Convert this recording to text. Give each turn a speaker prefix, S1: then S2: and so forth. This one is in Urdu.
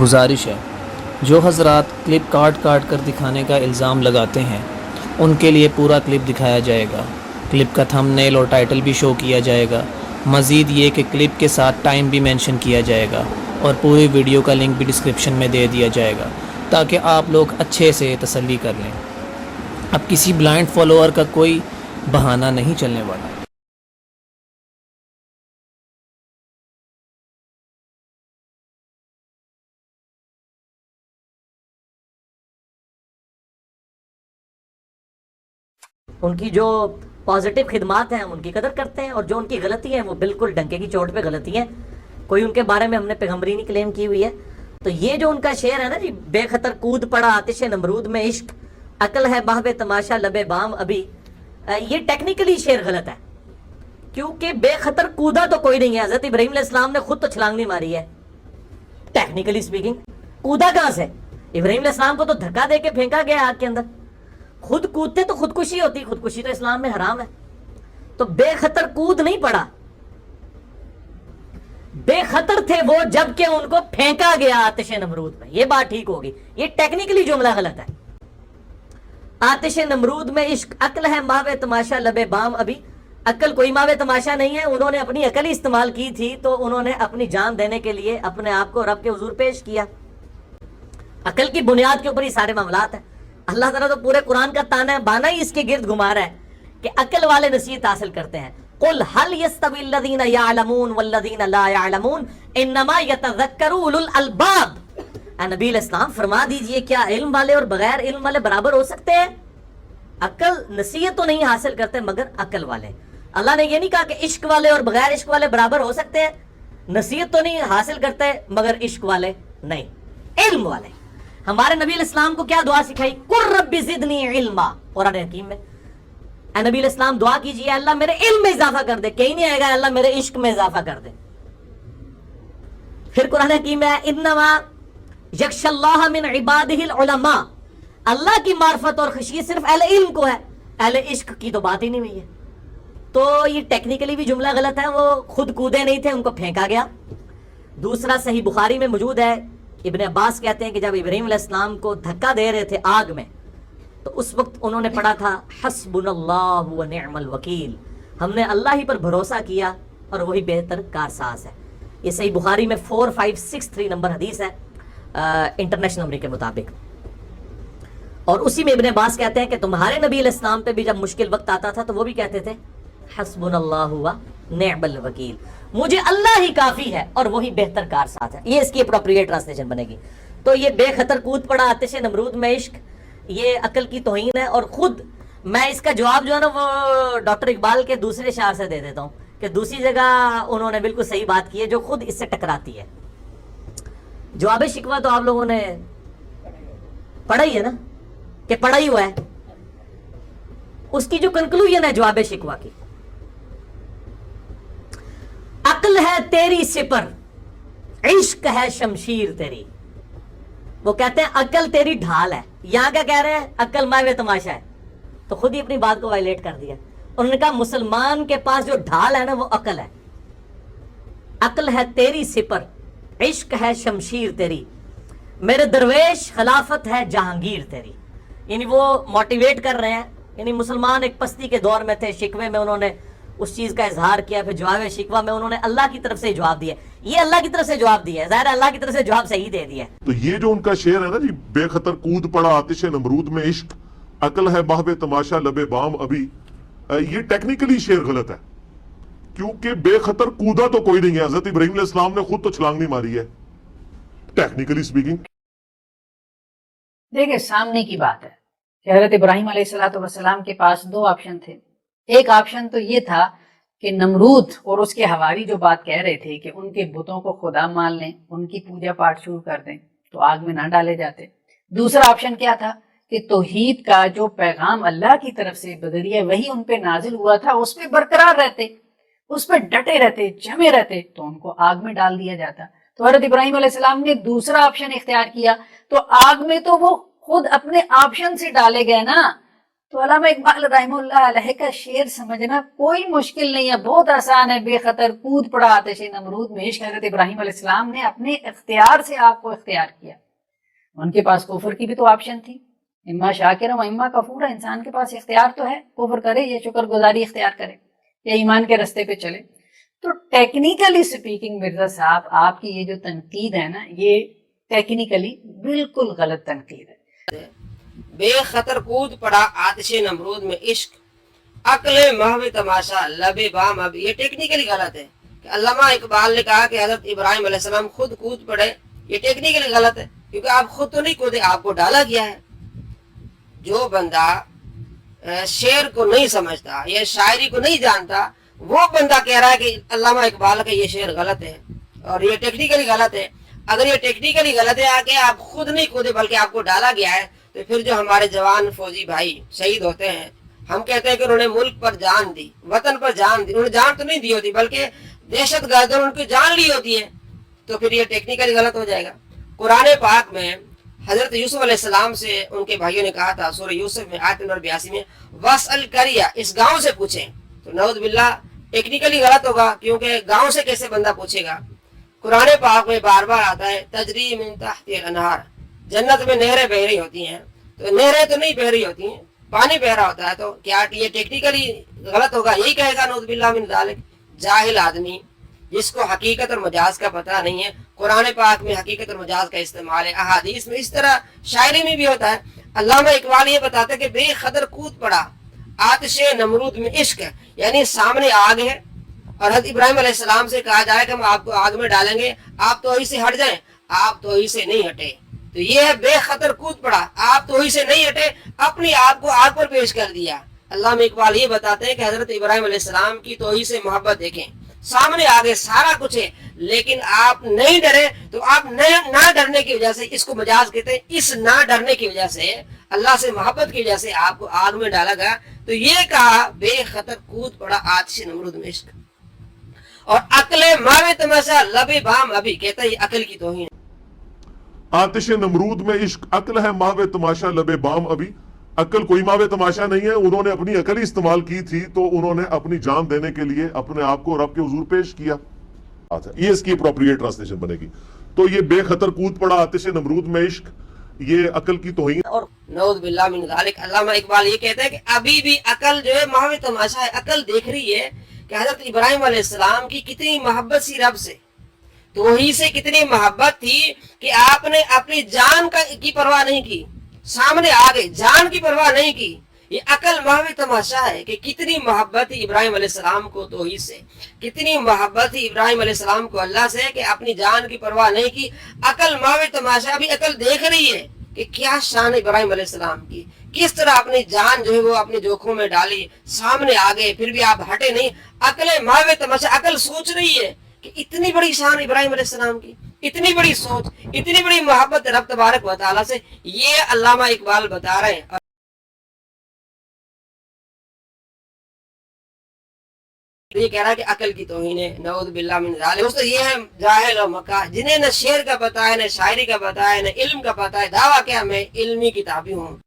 S1: گزارش ہے، جو حضرات کلپ کاٹ کر دکھانے کا الزام لگاتے ہیں ان کے لیے پورا کلپ دکھایا جائے گا۔ کلپ کا تھم نیل اور ٹائٹل بھی شو کیا جائے گا۔ مزید یہ کہ کلپ کے ساتھ ٹائم بھی مینشن کیا جائے گا اور پوری ویڈیو کا لنک بھی ڈسکرپشن میں دے دیا جائے گا تاکہ آپ لوگ اچھے سے تسلی کر لیں۔ اب کسی بلائنڈ فالوور کا کوئی بہانہ نہیں چلنے والا۔
S2: ان کی جو پازیٹیو خدمات ہیں ان کی قدر کرتے ہیں، اور جو ان کی غلطی ہیں وہ بالکل ڈنکے کی چوٹ پہ غلطی ہیں۔ کوئی ان کے بارے میں ہم نے پیغمبری نہیں کلیم کی ہوئی ہے۔ تو یہ جو ان کا شعر ہے نا جی، بے خطر کود پڑا آتش نمرود میں عشق، عقل ہے بہو تماشا لبے بام ابھی، یہ ٹیکنیکلی شعر غلط ہے، کیونکہ بے خطر کودا تو کوئی نہیں ہے۔ حضرت ابراہیم علیہ السلام نے خود تو چھلانگ نہیں ماری ہے، ٹیکنیکلی سپیکنگ کودا کہاں سے؟ ابراہیم علیہ السلام کو تو دھکا دے کے پھینکا گیا آگ کے اندر۔ خود کودتے تو خودکشی ہوتی، خودکشی تو اسلام میں حرام ہے۔ تو بے خطر کود نہیں پڑا، بے خطر تھے وہ جب کہ ان کو پھینکا گیا آتش نمرود میں۔ یہ بات ٹھیک ہوگی، یہ ٹیکنیکلی جملہ غلط ہے۔ آتش نمرود میں عشق، عقل ہے ماوے تماشا لبے بام ابھی، عقل کوئی ماوے تماشا نہیں ہے، انہوں نے اپنی عقل ہی استعمال کی تھی، تو انہوں نے اپنی جان دینے کے لیے اپنے آپ کو رب کے حضور پیش کیا۔ عقل کی بنیاد کے اوپر یہ سارے معاملات ہیں۔ اللہ تعالیٰ تو پورے قرآن کا تانا بانا ہی اس کے گرد گھما رہا ہے کہ عقل والے نصیحت حاصل کرتے ہیں۔ قل هل يستوي الذين يعلمون والذين لا يعلمون انما يتذكر اولو الالباب۔ اے نبی علیہ السلام فرما دیجئے، کیا علم والے اور بغیر علم والے برابر ہو سکتے ہیں؟ عقل نصیحت تو نہیں حاصل کرتے مگر عقل والے۔ اللہ نے یہ نہیں کہا کہ عشق والے اور بغیر عشق والے برابر ہو سکتے ہیں، نصیحت تو نہیں حاصل کرتے مگر عشق والے نہیں، علم والے۔ ہمارے نبی علیہ السلام کو کیا دعا سکھائی؟ قل رب زدنی علما، قرآن حکیم میں۔ اے نبی علیہ السلام دعا کیجئے، اللہ میرے علم میں اضافہ کر دے، کہیں نہیں آئے گا اللہ میرے عشق میں اضافہ کر دے۔ پھر قرآن حکیم میں انما یخشی اللہ من عبادہ العلماء، اللہ کی معرفت اور خشیت صرف اہل علم کو ہے، اہل عشق کی تو بات ہی نہیں ہوئی ہے۔ تو یہ ٹیکنیکلی بھی جملہ غلط ہے، وہ خود کودے نہیں تھے، ان کو پھینکا گیا۔ دوسرا صحیح بخاری میں موجود ہے، ابن عباس کہتے ہیں کہ جب ابراہیم علیہ السلام کو دھکا دے رہے تھے آگ میں، تو اس وقت انہوں نے پڑھا تھا حسبنا اللہ و نعم الوکیل، ہم نے اللہ ہی پر بھروسہ کیا اور وہی بہتر کارساز ہے۔ یہ صحیح بخاری میں 4563 نمبر حدیث ہے انٹرنیشنل نمبر کے مطابق۔ اور اسی میں ابن عباس کہتے ہیں کہ تمہارے نبی علیہ السلام پہ بھی جب مشکل وقت آتا تھا تو وہ بھی کہتے تھے حسبنا اللہ و نعم الوکیل، مجھے اللہ ہی کافی ہے اور وہی بہتر کارساز ہے۔ یہ اس کی اپروپریٹ ٹرانسلیشن بنے گی۔ تو یہ بے خطر کود پڑا آتش نمرود میں عشق، یہ عقل کی توہین ہے۔ اور خود میں اس کا جواب جو ہے نا وہ ڈاکٹر اقبال کے دوسرے شعر سے دے دیتا ہوں کہ دوسری جگہ انہوں نے بالکل صحیح بات کی ہے جو خود اس سے ٹکراتی ہے۔ جواب شکوہ تو آپ لوگوں نے پڑھا ہی ہے نا، کہ پڑھا ہی ہوا ہے۔ اس کی جو کنکلوژن ہے جواب شکوہ کی، عقل ہے تیری سپر، عشق ہے شمشیر تیری۔ وہ کہتے ہیں عقل تیری ڈھال ہے، یہاں کیا کہہ رہے ہیں؟ عقل ماوے تماشا ہے، تو خود ہی اپنی بات کو وائلیٹ کر دیا۔ انہوں نے کہا مسلمان کے پاس جو ڈھال ہے نا وہ عقل ہے۔ عقل ہے تیری سپر، عشق ہے شمشیر تیری، میرے درویش خلافت ہے جہانگیر تیری۔ یعنی وہ موٹیویٹ کر رہے ہیں، یعنی مسلمان ایک پستی کے دور میں تھے، شکوے میں انہوں نے اس چیز کا اظہار کیا، پھر جواب شکوہ میں انہوں نے اللہ کی طرف سے جواب دیا۔ یہ اللہ کی طرف سے جواب دیا ہے، ظاہر ہے اللہ کی طرف سے جواب صحیح دے دیا ہے۔
S3: تو یہ جو ان کا شعر ہے نا جی، بے خطر کود پڑا آتش نمرود میں عشق، عقل ہے بہو تماشا لبے بام ابھی، یہ ٹیکنیکلی شعر غلط ہے، کیونکہ بے خطر کودا تو کوئی نہیں ہے۔ حضرت ابراہیم علیہ السلام نے خود تو چھلانگ نہیں ماری ہے، ٹیکنیکلی سپیکنگ۔
S4: دیکھیں سامنے کی بات ہے کہ حضرت ابراہیم علیہ السلام کے پاس دو آپشن تھے۔ ایک آپشن تو یہ تھا کہ نمرود اور اس کے حواری جو بات کہہ رہے تھے کہ ان کے بتوں کو خدا مان لیں، ان کی پوجا پاٹ شروع کر دیں تو آگ میں نہ ڈالے جاتے۔ دوسرا آپشن کیا تھا کہ توحید کا جو پیغام اللہ کی طرف سے بذریعہ وہی ان پہ نازل ہوا تھا اس پہ برقرار رہتے، اس پہ ڈٹے رہتے، جمے رہتے، تو ان کو آگ میں ڈال دیا جاتا۔ تو حضرت ابراہیم علیہ السلام نے دوسرا آپشن اختیار کیا، تو آگ میں تو وہ خود اپنے آپشن سے ڈالے گئے نا، تو علامہ اقبال رحمہ اللہ علیہ کا شعر سمجھنا کوئی مشکل نہیں ہے، بہت آسان ہے۔ بے خطر کود پڑا آتش نمرود میں عشق، حضرت ابراہیم علیہ السلام نے اپنے اختیار سے آپ کو اختیار کیا۔ ان کے پاس کفر کی بھی تو آپشن تھی، اما شاکرا و اما کفورا، انسان کے پاس اختیار تو ہے، کفر کرے یا شکر گزاری اختیار کرے یا ایمان کے رستے پہ چلے۔ تو ٹیکنیکلی سپیکنگ مرزا صاحب، آپ کی یہ جو تنقید ہے نا، یہ ٹیکنیکلی بالکل غلط تنقید ہے۔
S5: بے خطر کود پڑا آتش نمرود میں عشق، عقل محو تماشا لب بام اب، یہ ٹیکنیکلی غلط ہے۔ کہ علامہ اقبال نے کہا کہ حضرت ابراہیم علیہ السلام خود کود پڑے، یہ ٹیکنیکلی غلط ہے، کیونکہ آپ خود تو نہیں کودے، آپ کو ڈالا گیا ہے۔ جو بندہ شعر کو نہیں سمجھتا یا شاعری کو نہیں جانتا، وہ بندہ کہہ رہا ہے کہ علامہ اقبال کا یہ شعر غلط ہے اور یہ ٹیکنیکلی غلط ہے۔ اگر یہ ٹیکنیکلی غلط ہے کہ آپ خود نہیں کودے بلکہ آپ کو ڈالا گیا ہے، تو پھر جو ہمارے جوان فوجی بھائی شہید ہوتے ہیں، ہم کہتے ہیں کہ انہوں نے ملک پر جان دی، وطن پر جان دی، انہوں نے جان تو نہیں دی ہوتی بلکہ دہشت گردوں نے ان کی جان لی ہوتی ہے، تو پھر یہ ٹیکنیکلی غلط ہو جائے گا۔ قرآن پاک میں حضرت یوسف علیہ السلام سے ان کے بھائیوں نے کہا تھا، سورہ یوسف میں آیت نمبر 82 میں، وَاسْأَلْ قَرْيَةَ، اس گاؤں سے پوچھیں، تو نعوذ باللہ ٹیکنیکلی غلط ہوگا، کیونکہ گاؤں سے کیسے بندہ پوچھے گا۔ قرآن پاک میں بار بار آتا ہے تجری من تحت الانہار، جنت میں نہریں بہ رہی ہوتی ہیں، تو نہریں تو نہیں بہ رہی ہوتی ہیں، پانی بہ رہا ہوتا ہے، تو کیا یہ ٹیکنیکلی غلط ہوگا؟ یہی کہے گا نعوذ باللہ من ذالک جاہل آدمی جس کو حقیقت اور مجاز کا پتہ نہیں ہے۔ قرآن پاک میں حقیقت اور مجاز کا استعمال ہے، احادیث میں اس طرح، شاعری میں بھی ہوتا ہے۔ علامہ اقبال یہ بتاتے کہ بے خطر کود پڑا آتش نمرود میں عشق، یعنی سامنے آگ ہے اور حضرت ابراہیم علیہ السلام سے کہا جائے کہ ہم آپ کو آگ میں ڈالیں گے، آپ تو وہی سے ہٹ جائیں، آپ تو وہی سے نہیں ہٹے، تو یہ ہے بے خطر کود پڑا، آپ تو وہی سے نہیں ہٹے، اپنی آپ کو آگ پر پیش کر دیا۔ علامہ اقبال یہ بتاتے ہیں کہ حضرت ابراہیم علیہ السلام کی توحید سے محبت دیکھیں، سامنے آگے سارا کچھ ہے لیکن آپ نہیں ڈرے، تو آپ نہ ڈرنے کی وجہ سے، اس کو مجاز کہتے ہیں، اس نہ ڈرنے کی وجہ سے، اللہ سے محبت کی وجہ سے آپ کو آگ میں ڈالا گیا، تو یہ کہا بے خطر کود پڑا آتش نمرود میں عشق۔ اور عقل ماوے تماشا لب بام ابھی، کہتا ہے یہ عقل کی توہین۔
S3: آتش نمرود میں عشق، عقل ہے ماوے تماشا لبے بام ابھی، عقل کوئی ماوے تماشا نہیں ہے، انہوں نے اپنی عقل ہی استعمال کی تھی، تو انہوں نے اپنی جان دینے کے لیے اپنے آپ کو رب کے حضور پیش کیا۔ یہ اس کی اپروپریٹ ٹرانسلیشن بنے گی۔ تو یہ بے خطر کود پڑا آتش نمرود میں عشق، یہ عقل کی توہین۔
S5: اور نعوذ باللہ من ذالک، علامہ اقبال یہ کہتے ہیں کہ ابھی بھی عقل جو ہے ماوے تماشا ہے، عقل دیکھ رہی ہے کہ حضرت ابراہیم علیہ السلام کی کتنی محبت سی رب سے، توحید سے کتنی محبت تھی کہ آپ نے اپنی جان کی پرواہ نہیں کی، سامنے آگے جان کی پرواہ نہیں کی۔ یہ عقل ماوے تماشا ہے کہ کتنی محبت تھی ابراہیم علیہ السلام کو توحید سے، کتنی محبت تھی ابراہیم علیہ السلام کو اللہ سے کہ اپنی جان کی پرواہ نہیں کی۔ عقل ماوے تماشا بھی عقل دیکھ رہی ہے کہ کیا شان ابراہیم علیہ السلام کی، کس طرح اپنی جان جو ہے وہ اپنے جوکھوں میں ڈالی، سامنے آگے، پھر بھی آپ ہٹے نہیں۔ عقل ماوے تماشا، عقل سوچ رہی ہے کہ اتنی بڑی شان ابراہیم علیہ السلام کی، اتنی بڑی سوچ، اتنی بڑی محبت رب تبارک و تعالیٰ سے، یہ علامہ اقبال بتا رہے ہیں۔ یہ کہہ رہا ہے کہ عقل کی توہین ہے، نعوذ باللہ من ذالک۔ دوستو یہ ہے جاہل و مکہ، جنہیں نہ شعر کا پتہ ہے، نہ شاعری کا پتہ ہے، نہ علم کا پتہ ہے، دعویٰ کیا میں علمی کتابی ہوں۔